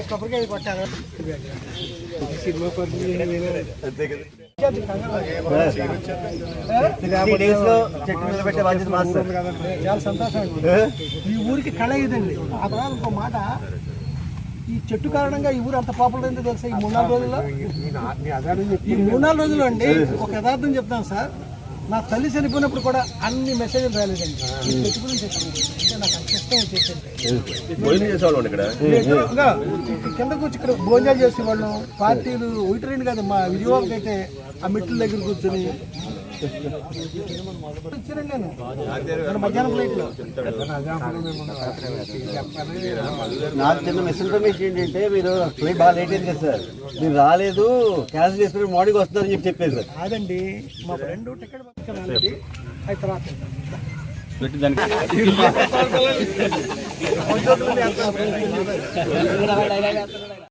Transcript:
కొబ్బరికాయ కొట్టారు సినిమా చాలా సంతోషం. ఈ ఊరికి కళ ఇదండి. ఆ తర్వాత ఇంకో మాట, ఈ చెట్టు కారణంగా ఈ ఊరు అంత పాపులర్ అయిందో తెలుసా? ఈ 3-4 రోజుల్లో, ఈ 3-4 రోజుల్లో అండి. ఒక యథార్థం చెప్తాను సార్, నా తల్లి చనిపోయినప్పుడు కూడా అన్ని మెసేజ్లు రాలేదండి. ఈ చెట్టు గురించి చెప్పాను. అంటే నాకు అంత ఇష్టం వచ్చేసింది. కిందకు వచ్చి ఇక్కడ భోజనాలు చేసేవాళ్ళం. పార్టీలు 1-2 కాదు, మా విజయవాడకి అయితే ఆ మెట్ల దగ్గర కూర్చొని మధ్యాహ్నం ఫ్లైట్ లో. నాకు చిన్న మిస్ఇన్ఫర్మేషన్ ఏంటంటే, మీరు ఫ్లైట్ బాగా లేట్ అయింది కదా సార్, మీరు రాలేదు, క్యాన్సిల్ చేసుకుని మార్నింగ్ వస్తున్నారని చెప్పి చెప్పేది సార్. కాదండి, మా ఫ్రెండ్ టికెట్ పంపించానండి. అయితే తర్వాత